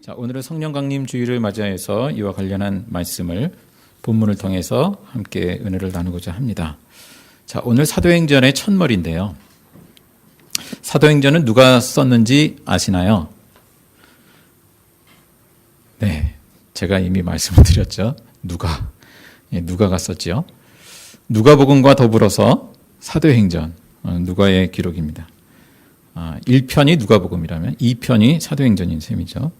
자, 오늘은 성령 강림 주일을 맞이해서 이와 관련한 말씀을 본문을 통해서 함께 은혜를 나누고자 합니다. 자, 오늘 사도행전의 첫머리인데요. 사도행전은 누가 썼는지 아시나요? 네, 제가 이미 말씀을 드렸죠. 누가가 썼지요. 누가복음과 더불어서 사도행전, 누가의 기록입니다. 1편이 누가복음이라면 2편이 사도행전인 셈이죠.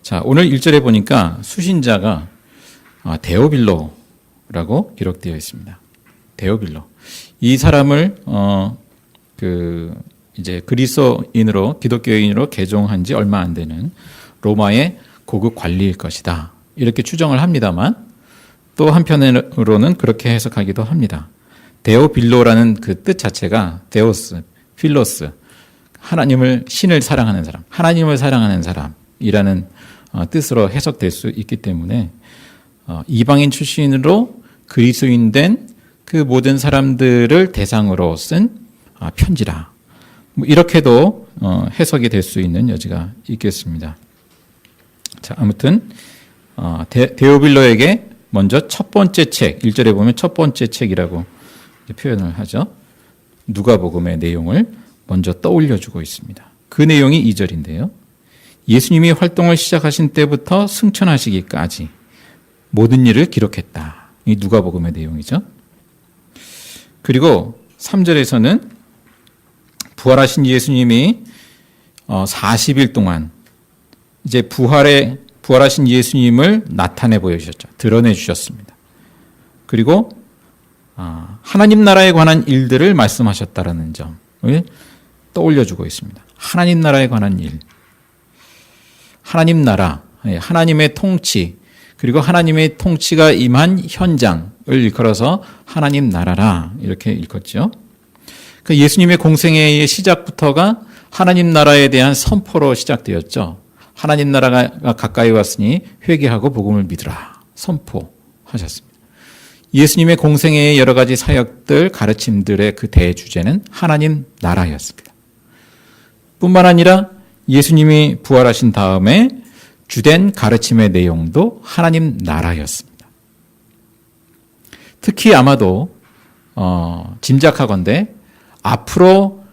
자, 오늘 1절에 보니까 수신자가 데오빌로라고 기록되어 있습니다. 데오빌로. 이 사람을 이제 그리스도인으로 기독교인으로 개종한 지 얼마 안 되는 로마의 고급 관리일 것이다. 이렇게 추정을 합니다만 또 한편으로는 그렇게 해석하기도 합니다. 데오빌로라는 그 뜻 자체가 데오스, 필로스, 신을 사랑하는 사람, 하나님을 사랑하는 사람이라는 뜻으로 해석될 수 있기 때문에 이방인 출신으로 그리스도인 된 그 모든 사람들을 대상으로 쓴 편지라. 이렇게도 해석이 될 수 있는 여지가 있겠습니다. 자, 아무튼 데오빌로에게 먼저 첫 번째 책, 1절에 보면 첫 번째 책이라고 표현을 하죠. 누가복음의 내용을 먼저 떠올려주고 있습니다. 그 내용이 2절인데요. 예수님이 활동을 시작하신 때부터 승천하시기까지 모든 일을 기록했다. 이 누가복음의 내용이죠. 그리고 3절에서는 부활하신 예수님이 40일 동안 이제 부활하신 예수님을 나타내 보여주셨죠. 드러내 주셨습니다. 그리고 하나님 나라에 관한 일들을 말씀하셨다라는 점을 떠올려주고 있습니다. 하나님 나라에 관한 일. 하나님 나라, 하나님의 통치, 그리고 하나님의 통치가 임한 현장을 일컬어서 하나님 나라라 이렇게 읽었죠. 그러니까 예수님의 공생애의 시작부터가 하나님 나라에 대한 선포로 시작되었죠. 하나님 나라가 가까이 왔으니 회개하고 복음을 믿으라 선포하셨습니다. 예수님의 공생애의 여러 가지 사역들, 가르침들의 그 대주제는 하나님 나라였습니다. 뿐만 아니라 예수님이 부활하신 다음에 주된 가르침의 내용도 하나님 나라였습니다. 특히 아마도 짐작하건대 앞으로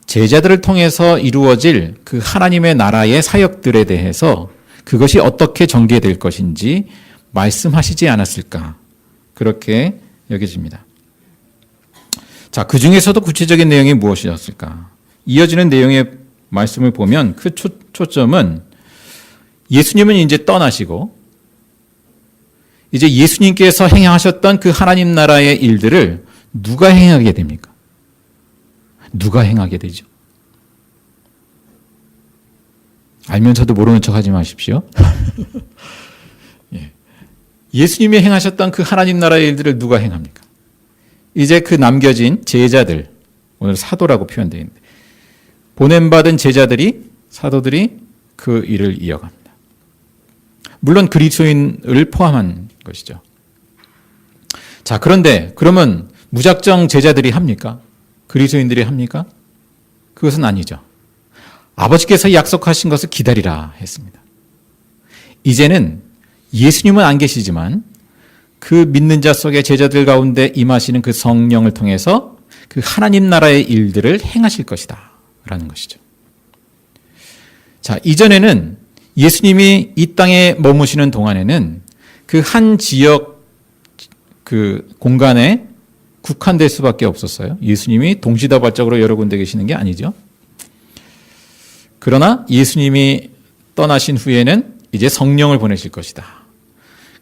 제자들을 통해서 이루어질 그 하나님의 나라의 사역들에 대해서 그것이 어떻게 전개될 것인지 말씀하시지 않았을까 그렇게 여겨집니다. 자, 그 중에서도 구체적인 내용이 무엇이었을까? 이어지는 내용의 말씀을 보면 그 초점은 예수님은 이제 떠나시고 이제 예수님께서 행하셨던 그 하나님 나라의 일들을 누가 행하게 됩니까? 누가 행하게 되죠? 알면서도 모르는 척 하지 마십시오. 예수님이 행하셨던 그 하나님 나라의 일들을 누가 행합니까? 이제 그 남겨진 제자들, 오늘 사도라고 표현되어 있는데 보냄받은 제자들이, 사도들이 그 일을 이어갑니다. 물론 그리스도인을 포함한 것이죠. 자, 그런데 그러면 무작정 제자들이 합니까? 그리스도인들이 합니까? 그것은 아니죠. 아버지께서 약속하신 것을 기다리라 했습니다. 이제는 예수님은 안 계시지만 그 믿는 자 속의 제자들 가운데 임하시는 그 성령을 통해서 그 하나님 나라의 일들을 행하실 것이다 라는 것이죠. 자, 이전에는 예수님이 이 땅에 머무시는 동안에는 그 한 지역 그 공간에 국한될 수밖에 없었어요. 예수님이 동시다발적으로 여러 군데 계시는 게 아니죠. 그러나 예수님이 떠나신 후에는 이제 성령을 보내실 것이다.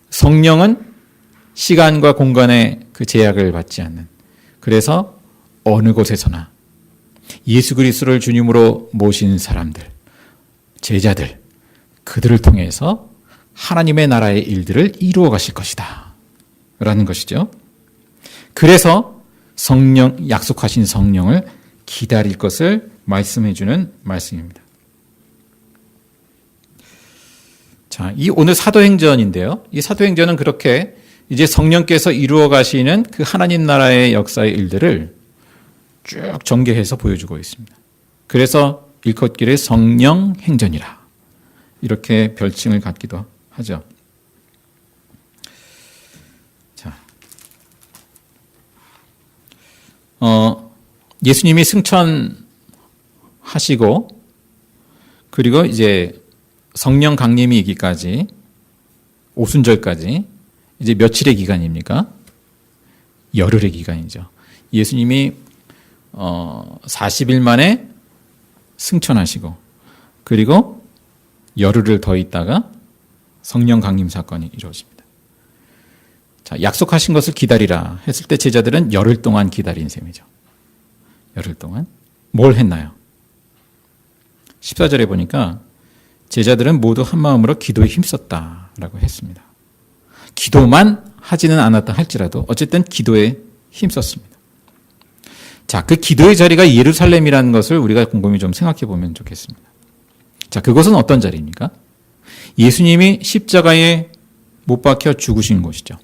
성령은 시간과 공간의 그 제약을 받지 않는, 그래서 어느 곳에서나 예수 그리스도를 주님으로 모신 사람들, 제자들, 그들을 통해서 하나님의 나라의 일들을 이루어 가실 것이다 라는 것이죠. 그래서 약속하신 성령을 기다릴 것을 말씀해 주는 말씀입니다. 자, 이 오늘 사도행전인데요. 이 사도행전은 그렇게 이제 성령께서 이루어 가시는 그 하나님 나라의 역사의 일들을 쭉 전개해서 보여주고 있습니다. 그래서 일컫기를 성령 행전이라 이렇게 별칭을 갖기도 하죠. 자, 예수님이 승천하시고 그리고 이제 성령 강림이 있기까지 오순절까지 이제 며칠의 기간입니까? 열흘의 기간이죠. 예수님이 40일 만에 승천하시고 그리고 열흘을 더 있다가 성령 강림 사건이 이루어집니다. 자, 약속하신 것을 기다리라 했을 때 제자들은 열흘 동안 기다린 셈이죠. 열흘 동안 뭘 했나요? 14절에 보니까 제자들은 모두 한 마음으로 기도에 힘썼다라고 했습니다. 기도만 하지는 않았다 할지라도 어쨌든 기도에 힘썼습니다. 자, 그 기도의 자리가 예루살렘이라는 것을 우리가 곰곰이 좀 생각해 보면 좋겠습니다. 자, 그것은 어떤 자리입니까? 예수님이 십자가에 못 박혀 죽으신 곳이죠.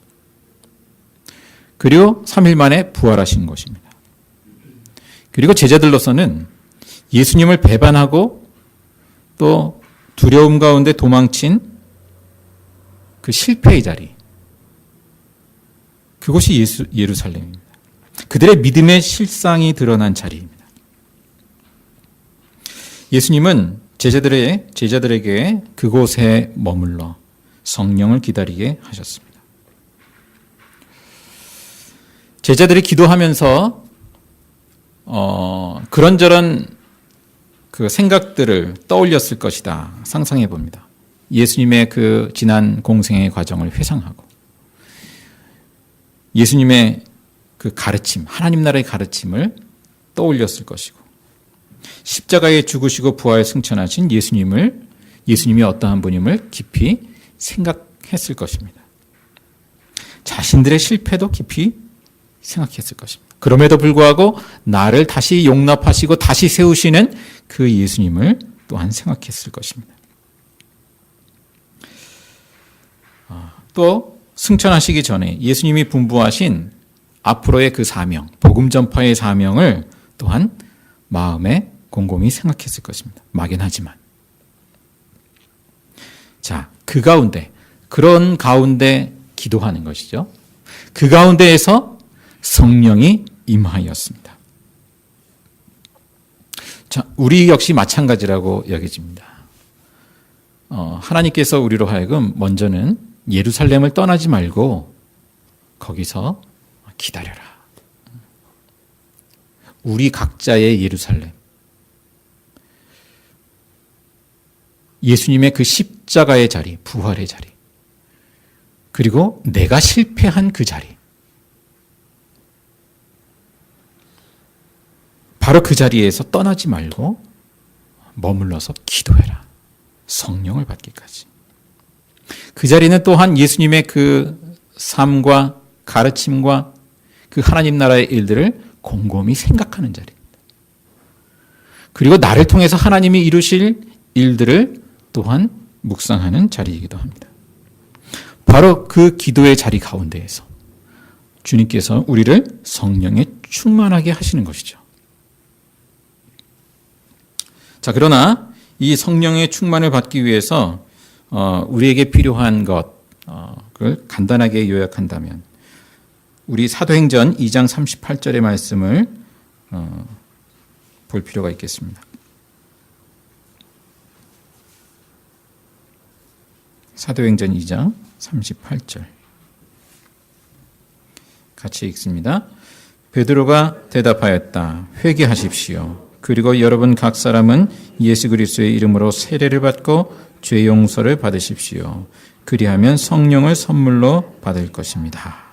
그리고 3일 만에 부활하신 것입니다. 그리고 제자들로서는 예수님을 배반하고 또 두려움 가운데 도망친 그 실패의 자리, 그것이 예루살렘입니다. 그들의 믿음의 실상이 드러난 자리입니다. 예수님은 제자들에게 그곳에 머물러 성령을 기다리게 하셨습니다. 제자들이 기도하면서 그런저런 그 생각들을 떠올렸을 것이다 상상해 봅니다. 예수님의 그 지난 공생의 과정을 회상하고 예수님의 그 가르침, 하나님 나라의 가르침을 떠올렸을 것이고 십자가에 죽으시고 부활 승천하신 예수님이 어떠한 분임을 깊이 생각했을 것입니다. 자신들의 실패도 깊이 생각했을 것입니다. 그럼에도 불구하고 나를 다시 용납하시고 다시 세우시는 그 예수님을 또한 생각했을 것입니다. 또 승천하시기 전에 예수님이 분부하신 앞으로의 그 사명, 복음 전파의 사명을 또한 마음에 곰곰이 생각했을 것입니다. 막연하지만. 자, 그런 가운데 기도하는 것이죠. 그 가운데에서 성령이 임하였습니다. 자, 우리 역시 마찬가지라고 여겨집니다. 하나님께서 우리로 하여금 먼저는 예루살렘을 떠나지 말고 거기서 기다려라. 우리 각자의 예루살렘. 예수님의 그 십자가의 자리, 부활의 자리. 그리고 내가 실패한 그 자리. 바로 그 자리에서 떠나지 말고 머물러서 기도해라. 성령을 받기까지. 그 자리는 또한 예수님의 그 삶과 가르침과 그 하나님 나라의 일들을 곰곰이 생각하는 자리입니다. 그리고 나를 통해서 하나님이 이루실 일들을 또한 묵상하는 자리이기도 합니다. 바로 그 기도의 자리 가운데에서 주님께서 우리를 성령에 충만하게 하시는 것이죠. 자, 그러나 이 성령의 충만을 받기 위해서 우리에게 필요한 것을 간단하게 요약한다면 우리 사도행전 2장 38절의 말씀을 볼 필요가 있겠습니다. 사도행전 2장 38절 같이 읽습니다. 베드로가 대답하였다. 회개하십시오. 그리고 여러분 각 사람은 예수 그리스도의 이름으로 세례를 받고 죄 용서를 받으십시오. 그리하면 성령을 선물로 받을 것입니다.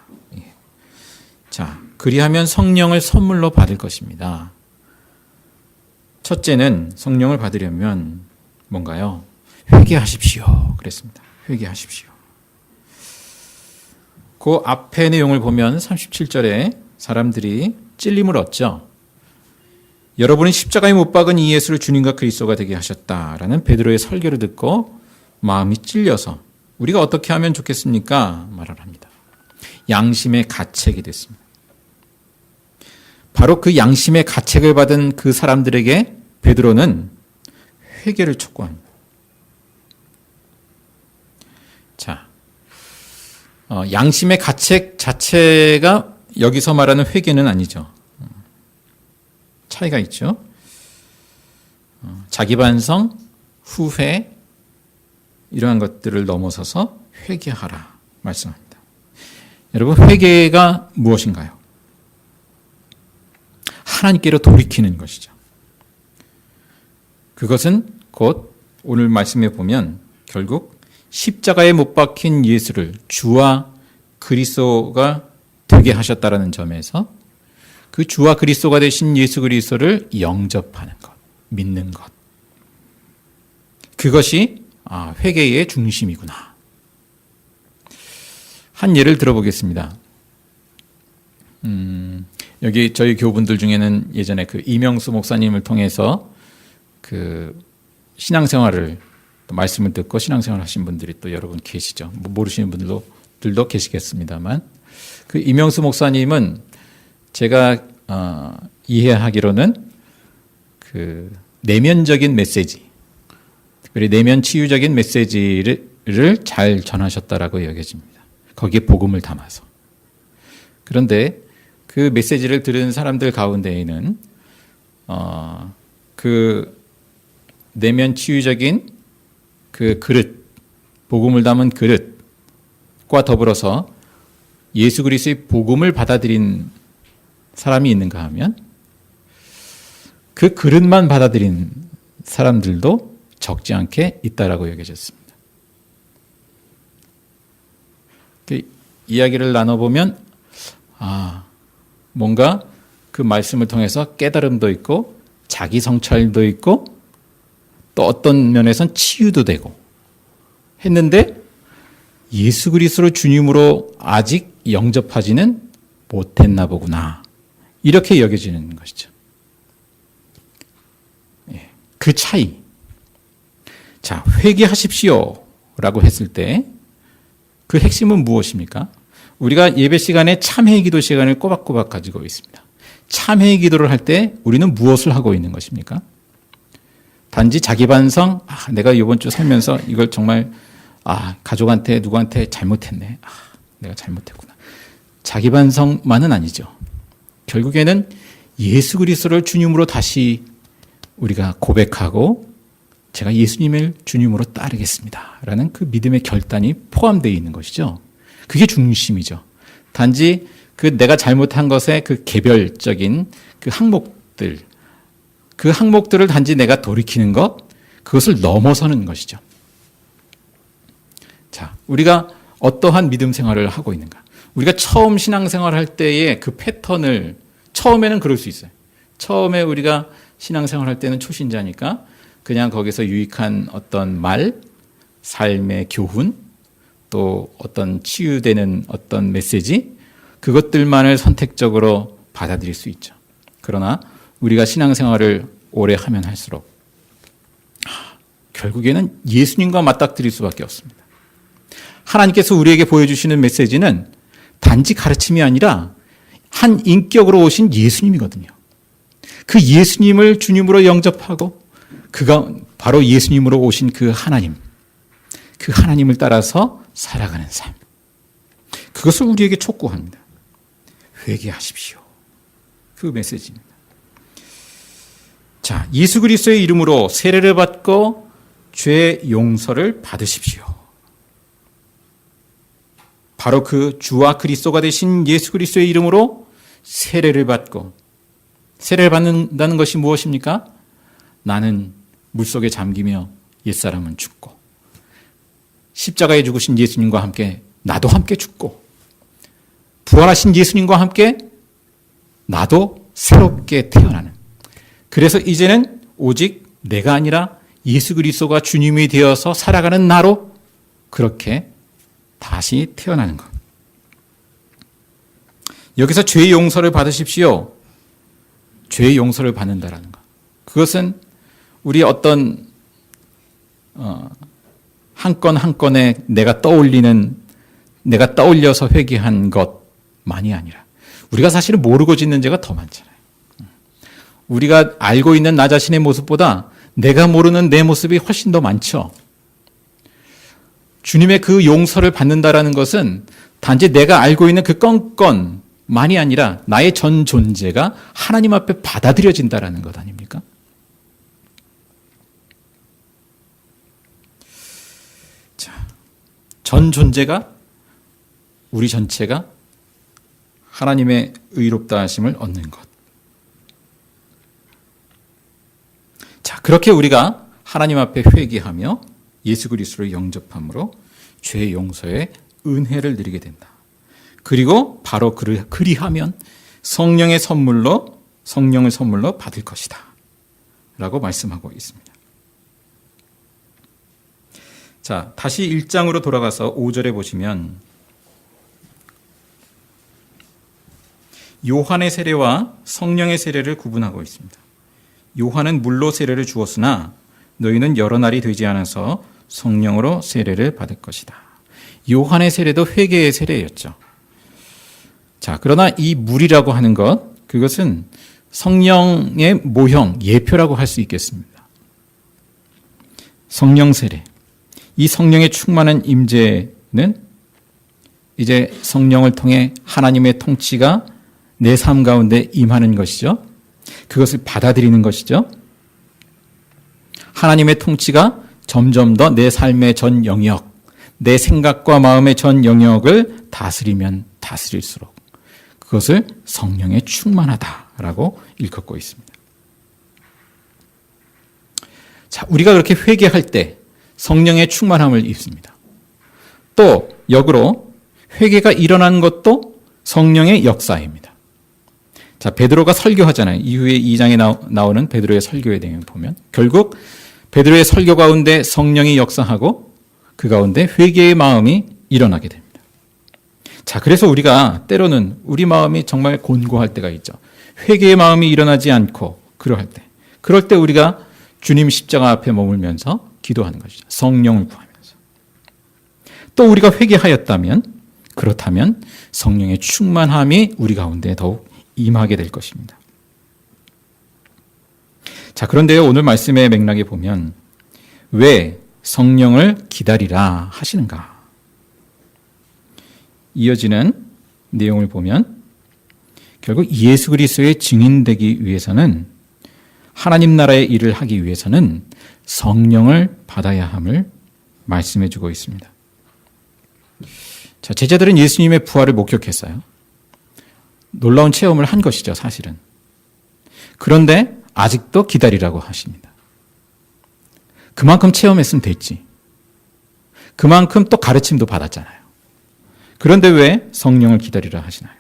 자, 그리하면 성령을 선물로 받을 것입니다. 첫째는 성령을 받으려면 뭔가요? 회개하십시오. 그랬습니다. 회개하십시오. 그 앞의 내용을 보면 37절에 사람들이 찔림을 얻죠. 여러분이 십자가에 못 박은 이 예수를 주님과 그리스도가 되게 하셨다라는 베드로의 설교를 듣고 마음이 찔려서 우리가 어떻게 하면 좋겠습니까? 말을 합니다. 양심의 가책이 됐습니다. 바로 그 양심의 가책을 받은 그 사람들에게 베드로는 회개를 촉구합니다. 양심의 가책 자체가 여기서 말하는 회개는 아니죠. 차이가 있죠. 자기 반성, 후회 이러한 것들을 넘어서서 회개하라 말씀합니다. 여러분, 회개가 무엇인가요? 하나님께로 돌이키는 것이죠. 그것은 곧 오늘 말씀에 보면 결국 십자가에 못 박힌 예수를 주와 그리스도가 되게 하셨다라는 점에서 그 주와 그리스도가 되신 예수 그리스도를 영접하는 것, 믿는 것. 그것이 회개의 중심이구나. 한 예를 들어보겠습니다. 여기 저희 교우분들 중에는 예전에 그 이명수 목사님을 통해서 그 신앙생활을 말씀을 듣고 신앙생활 하신 분들이 또 여러분 계시죠. 모르시는 분들도 계시겠습니다만 그 이명수 목사님은 제가 이해하기로는 그 내면적인 메시지, 특별히 내면 치유적인 메시지를 잘 전하셨다라고 여겨집니다. 거기에 복음을 담아서. 그런데 그 메시지를 들은 사람들 가운데에는 그 내면 치유적인 그 그릇, 복음을 담은 그릇과 더불어서 예수 그리스도의 복음을 받아들인 사람이 있는가 하면 그 그릇만 받아들인 사람들도 적지 않게 있다라고 여겨졌습니다. 그 이야기를 나눠보면 뭔가 그 말씀을 통해서 깨달음도 있고 자기 성찰도 있고 또 어떤 면에선 치유도 되고 했는데 예수 그리스도를 주님으로 아직 영접하지는 못했나 보구나. 이렇게 여겨지는 것이죠. 그 차이. 자, 회개하십시오 라고 했을 때 그 핵심은 무엇입니까? 우리가 예배 시간에 참회 기도 시간을 꼬박꼬박 가지고 있습니다. 참회 기도를 할 때 우리는 무엇을 하고 있는 것입니까? 단지 자기 반성, 내가 이번 주 살면서 이걸 정말 가족한테 누구한테 잘못했네. 내가 잘못했구나. 자기 반성만은 아니죠. 결국에는 예수 그리스도를 주님으로 다시 우리가 고백하고 제가 예수님을 주님으로 따르겠습니다 라는 그 믿음의 결단이 포함되어 있는 것이죠. 그게 중심이죠. 단지 그 내가 잘못한 것의 그 개별적인 그 항목들, 그 항목들을 단지 내가 돌이키는 것, 그것을 넘어서는 것이죠. 자, 우리가 어떠한 믿음 생활을 하고 있는가? 우리가 처음 신앙생활 할 때의 그 패턴을 처음에는 그럴 수 있어요. 처음에 우리가 신앙생활 할 때는 초신자니까 그냥 거기서 유익한 어떤 말, 삶의 교훈, 또 어떤 치유되는 어떤 메시지, 그것들만을 선택적으로 받아들일 수 있죠. 그러나 우리가 신앙생활을 오래 하면 할수록 결국에는 예수님과 맞닥뜨릴 수밖에 없습니다. 하나님께서 우리에게 보여주시는 메시지는 단지 가르침이 아니라 한 인격으로 오신 예수님이거든요. 그 예수님을 주님으로 영접하고 그가 바로 예수님으로 오신 그 하나님을 따라서 살아가는 삶. 그것을 우리에게 촉구합니다. 회개하십시오. 그 메시지입니다. 자, 예수 그리스도의 이름으로 세례를 받고 죄 용서를 받으십시오. 바로 그 주와 그리스도가 되신 예수 그리스도의 이름으로 세례를 받고, 세례를 받는다는 것이 무엇입니까? 나는 물속에 잠기며 옛사람은 죽고 십자가에 죽으신 예수님과 함께 나도 함께 죽고 부활하신 예수님과 함께 나도 새롭게 태어나는, 그래서 이제는 오직 내가 아니라 예수 그리스도가 주님이 되어서 살아가는 나로 그렇게 다시 태어나는 것. 여기서 죄 용서를 받으십시오. 죄 용서를 받는다라는 것. 그것은 우리 어떤 한 건 한 건에 내가 떠올려서 회개한 것만이 아니라 우리가 사실은 모르고 짓는 죄가 더 많잖아요. 우리가 알고 있는 나 자신의 모습보다 내가 모르는 내 모습이 훨씬 더 많죠. 주님의 그 용서를 받는다라는 것은 단지 내가 알고 있는 그 건건만이 아니라 나의 전 존재가 하나님 앞에 받아들여진다라는 것 아닙니까? 자, 전 존재가, 우리 전체가 하나님의 의롭다 하심을 얻는 것. 자, 그렇게 우리가 하나님 앞에 회개하며 예수 그리스도를 영접함으로 죄 용서의 은혜를 누리게 된다. 그리고 바로 그리하면 성령을 선물로 받을 것이다. 라고 말씀하고 있습니다. 자, 다시 1장으로 돌아가서 5절에 보시면 요한의 세례와 성령의 세례를 구분하고 있습니다. 요한은 물로 세례를 주었으나 너희는 여러 날이 되지 않아서 성령으로 세례를 받을 것이다. 요한의 세례도 회개의 세례였죠. 자, 그러나 이 물이라고 하는 것, 그것은 성령의 모형, 예표라고 할 수 있겠습니다. 성령 세례. 이 성령의 충만한 임재는 이제 성령을 통해 하나님의 통치가 내 삶 가운데 임하는 것이죠. 그것을 받아들이는 것이죠. 하나님의 통치가 점점 더 내 삶의 전 영역, 내 생각과 마음의 전 영역을 다스리면 다스릴수록 그것을 성령에 충만하다라고 일컫고 있습니다. 자, 우리가 그렇게 회개할 때 성령의 충만함을 입습니다. 또 역으로 회개가 일어난 것도 성령의 역사입니다. 자, 베드로가 설교하잖아요. 이후에 2장에 나오는 베드로의 설교에 대해 보면 결국 베드로의 설교 가운데 성령이 역사하고 그 가운데 회개의 마음이 일어나게 됩니다. 자, 그래서 우리가 때로는 우리 마음이 정말 곤고할 때가 있죠. 회개의 마음이 일어나지 않고 그럴 때 우리가 주님 십자가 앞에 머물면서 기도하는 것이죠. 성령을 구하면서. 또 우리가 회개하였다면, 그렇다면 성령의 충만함이 우리 가운데 더욱 임하게 될 것입니다. 자, 그런데요, 오늘 말씀의 맥락에 보면 왜 성령을 기다리라 하시는가? 이어지는 내용을 보면 결국 예수 그리스도의 증인되기 위해서는, 하나님 나라의 일을 하기 위해서는 성령을 받아야 함을 말씀해 주고 있습니다. 자, 제자들은 예수님의 부활을 목격했어요. 놀라운 체험을 한 것이죠, 사실은. 그런데 아직도 기다리라고 하십니다. 그만큼 체험했으면 됐지. 그만큼 또 가르침도 받았잖아요. 그런데 왜 성령을 기다리라 하시나요?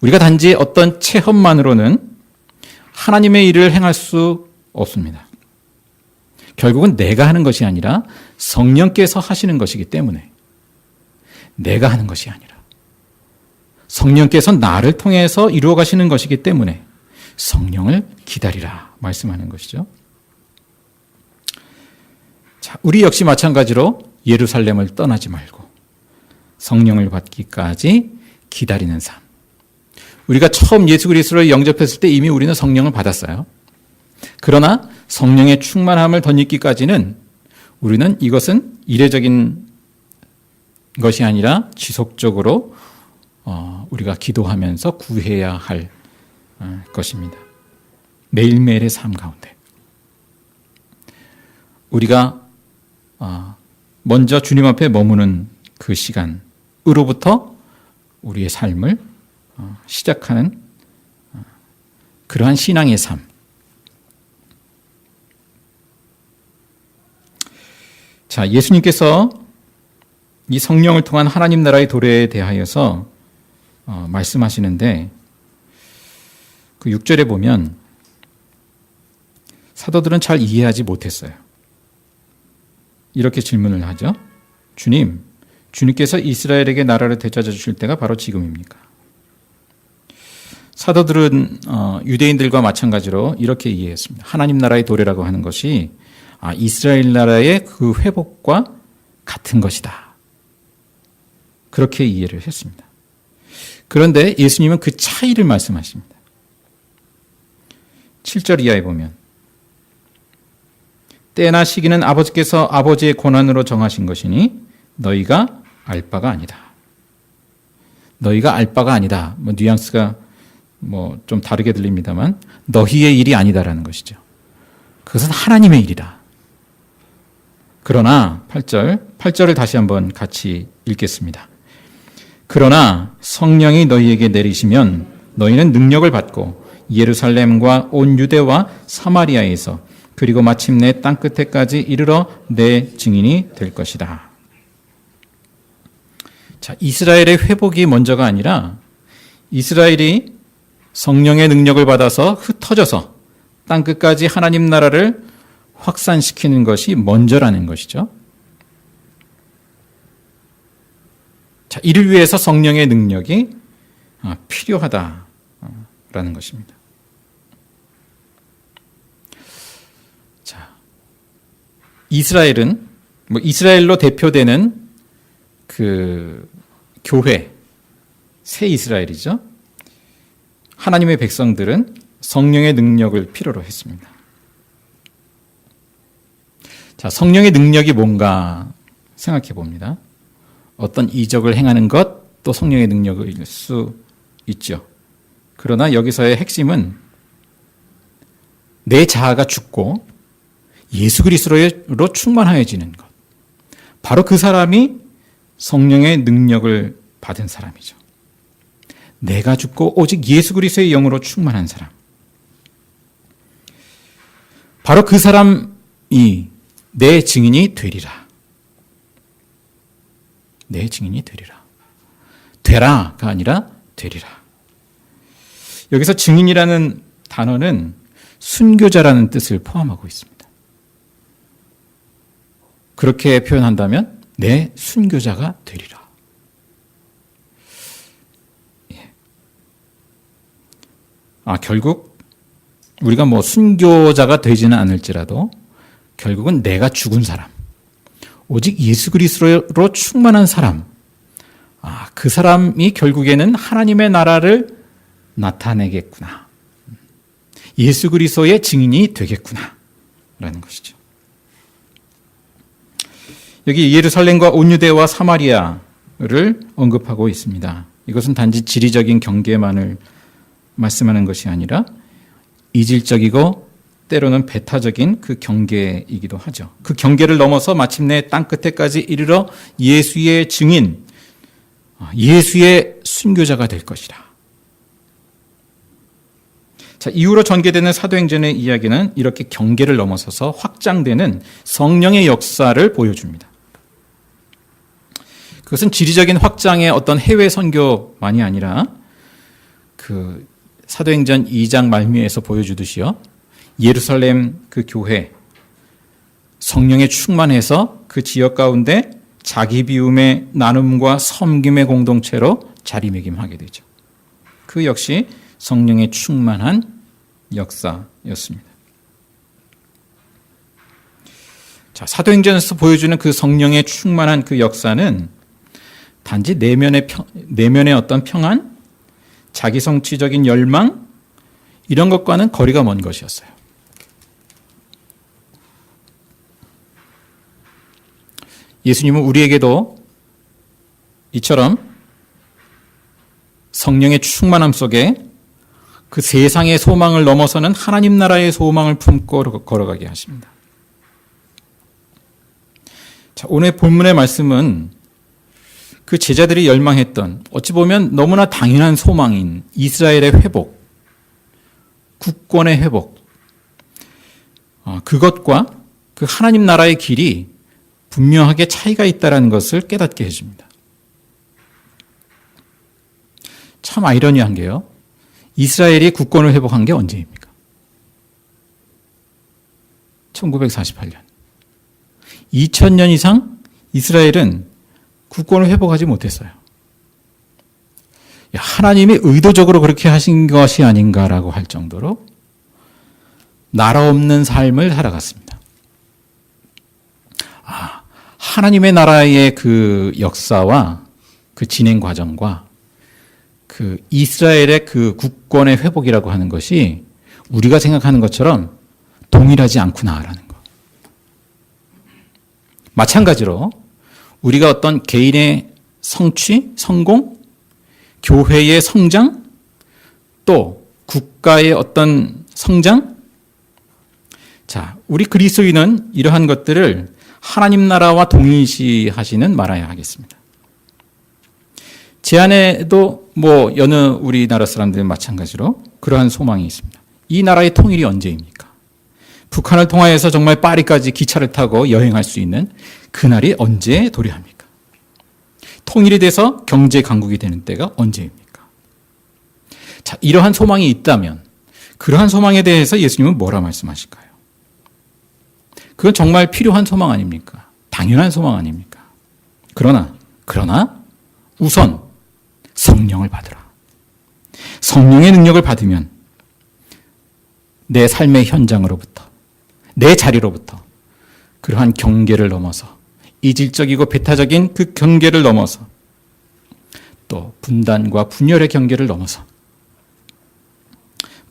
우리가 단지 어떤 체험만으로는 하나님의 일을 행할 수 없습니다. 결국은 내가 하는 것이 아니라 성령께서 하시는 것이기 때문에, 내가 하는 것이 아니라 성령께서 나를 통해서 이루어 가시는 것이기 때문에 성령을 기다리라 말씀하는 것이죠. 자, 우리 역시 마찬가지로 예루살렘을 떠나지 말고 성령을 받기까지 기다리는 삶. 우리가 처음 예수 그리스도를 영접했을 때 이미 우리는 성령을 받았어요. 그러나 성령의 충만함을 덧입기까지는 우리는 이것은 이례적인 것이 아니라 지속적으로 우리가 기도하면서 구해야 할 것입니다. 매일매일의 삶 가운데 우리가 먼저 주님 앞에 머무는 그 시간으로부터 우리의 삶을 시작하는 그러한 신앙의 삶. 자, 예수님께서 이 성령을 통한 하나님 나라의 도래에 대하여서 말씀하시는데 그 6절에 보면 사도들은 잘 이해하지 못했어요. 이렇게 질문을 하죠. 주님께서 이스라엘에게 나라를 되찾아 주실 때가 바로 지금입니까? 사도들은 유대인들과 마찬가지로 이렇게 이해했습니다. 하나님 나라의 도래라고 하는 것이 이스라엘 나라의 그 회복과 같은 것이다. 그렇게 이해를 했습니다. 그런데 예수님은 그 차이를 말씀하십니다. 7절 이하에 보면 때나 시기는 아버지께서 아버지의 권한으로 정하신 것이니 너희가 알 바가 아니다. 너희가 알 바가 아니다. 뉘앙스가 좀 다르게 들립니다만 너희의 일이 아니다라는 것이죠. 그것은 하나님의 일이다. 그러나 8절을 다시 한번 같이 읽겠습니다. 그러나 성령이 너희에게 내리시면 너희는 능력을 받고 예루살렘과 온 유대와 사마리아에서 그리고 마침내 땅끝에까지 이르러 내 증인이 될 것이다. 자, 이스라엘의 회복이 먼저가 아니라 이스라엘이 성령의 능력을 받아서 흩어져서 땅끝까지 하나님 나라를 확산시키는 것이 먼저라는 것이죠. 자, 이를 위해서 성령의 능력이 필요하다라는 것입니다. 자, 이스라엘은 이스라엘로 대표되는 그 교회, 새 이스라엘이죠. 하나님의 백성들은 성령의 능력을 필요로 했습니다. 자, 성령의 능력이 뭔가 생각해 봅니다. 어떤 이적을 행하는 것도 성령의 능력일 수 있죠. 그러나 여기서의 핵심은 내 자아가 죽고 예수 그리스도로 충만하여지는 것. 바로 그 사람이 성령의 능력을 받은 사람이죠. 내가 죽고 오직 예수 그리스도의 영으로 충만한 사람. 바로 그 사람이 내 증인이 되리라. 내 증인이 되리라. 되라가 아니라 되리라. 여기서 증인이라는 단어는 순교자라는 뜻을 포함하고 있습니다. 그렇게 표현한다면 내 순교자가 되리라. 결국 우리가 순교자가 되지는 않을지라도 결국은 내가 죽은 사람, 오직 예수 그리스도로 충만한 사람, 그 사람이 결국에는 하나님의 나라를 나타내겠구나. 예수 그리스도의 증인이 되겠구나. 라는 것이죠. 여기 예루살렘과 온 유대와 사마리아를 언급하고 있습니다. 이것은 단지 지리적인 경계만을 말씀하는 것이 아니라 이질적이고 때로는 배타적인 그 경계이기도 하죠. 그 경계를 넘어서 마침내 땅끝에까지 이르러 예수의 증인, 예수의 순교자가 될 것이라. 자, 이후로 전개되는 사도행전의 이야기는 이렇게 경계를 넘어서서 확장되는 성령의 역사를 보여줍니다. 그것은 지리적인 확장의 어떤 해외 선교만이 아니라 그 사도행전 2장 말미에서 보여주듯이요. 예루살렘 그 교회 성령에 충만해서 그 지역 가운데 자기 비움의 나눔과 섬김의 공동체로 자리매김하게 되죠. 그 역시 성령에 충만한 역사였습니다. 자, 사도행전에서 보여주는 그 성령에 충만한 그 역사는 단지 내면의 어떤 평안, 자기성취적인 열망 이런 것과는 거리가 먼 것이었어요. 예수님은 우리에게도 이처럼 성령의 충만함 속에 그 세상의 소망을 넘어서는 하나님 나라의 소망을 품고 걸어가게 하십니다. 자, 오늘 본문의 말씀은 그 제자들이 열망했던 어찌 보면 너무나 당연한 소망인 이스라엘의 회복, 국권의 회복, 그것과 그 하나님 나라의 길이 분명하게 차이가 있다는 것을 깨닫게 해줍니다. 참 아이러니한 게요. 이스라엘이 국권을 회복한 게 언제입니까? 1948년. 2000년 이상 이스라엘은 국권을 회복하지 못했어요. 하나님이 의도적으로 그렇게 하신 것이 아닌가라고 할 정도로 나라 없는 삶을 살아갔습니다. 하나님의 나라의 그 역사와 그 진행 과정과 그 이스라엘의 그 국권의 회복이라고 하는 것이 우리가 생각하는 것처럼 동일하지 않구나라는 거. 마찬가지로 우리가 어떤 개인의 성취, 성공, 교회의 성장, 또 국가의 어떤 성장, 자, 우리 그리스도인은 이러한 것들을 하나님 나라와 동일시하시는 말아야 하겠습니다. 제 안에도 여느 우리나라 사람들 마찬가지로 그러한 소망이 있습니다. 이 나라의 통일이 언제입니까? 북한을 통하여서 정말 파리까지 기차를 타고 여행할 수 있는 그날이 언제 도래합니까? 통일이 돼서 경제 강국이 되는 때가 언제입니까? 자, 이러한 소망이 있다면 그러한 소망에 대해서 예수님은 뭐라 말씀하실까요? 그건 정말 필요한 소망 아닙니까? 당연한 소망 아닙니까? 그러나 우선 성령을 받으라. 성령의 능력을 받으면 내 삶의 현장으로부터, 내 자리로부터 그러한 경계를 넘어서, 이질적이고 배타적인 그 경계를 넘어서, 또 분단과 분열의 경계를 넘어서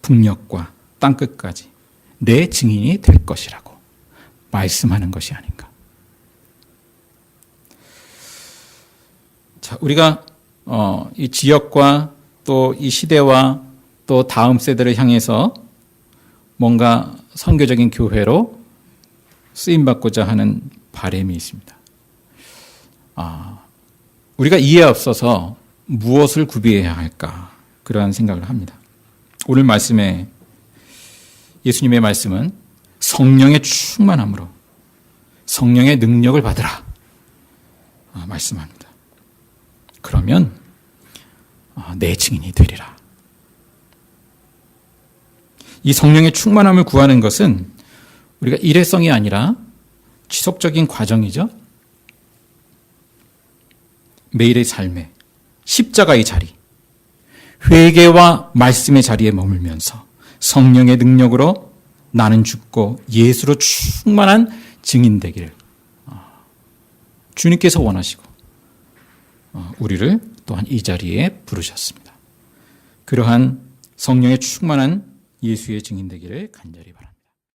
북녘과 땅끝까지 내 증인이 될 것이라고 말씀하는 것이 아닌가. 자, 우리가 이 지역과 또 이 시대와 또 다음 세대를 향해서 뭔가 선교적인 교회로 쓰임받고자 하는 바람이 있습니다. 우리가 이에 앞서서 무엇을 구비해야 할까? 그러한 생각을 합니다. 오늘 말씀에 예수님의 말씀은 성령의 충만함으로 성령의 능력을 받으라 말씀합니다. 그러면 내 증인이 되리라. 이 성령의 충만함을 구하는 것은 우리가 일회성이 아니라 지속적인 과정이죠. 매일의 삶에 십자가의 자리, 회개와 말씀의 자리에 머물면서 성령의 능력으로 나는 죽고 예수로 충만한 증인 되기를 주님께서 원하시고 우리를 또한 이 자리에 부르셨습니다. 그러한 성령의 충만한 예수의 증인 되기를 간절히 바랍니다.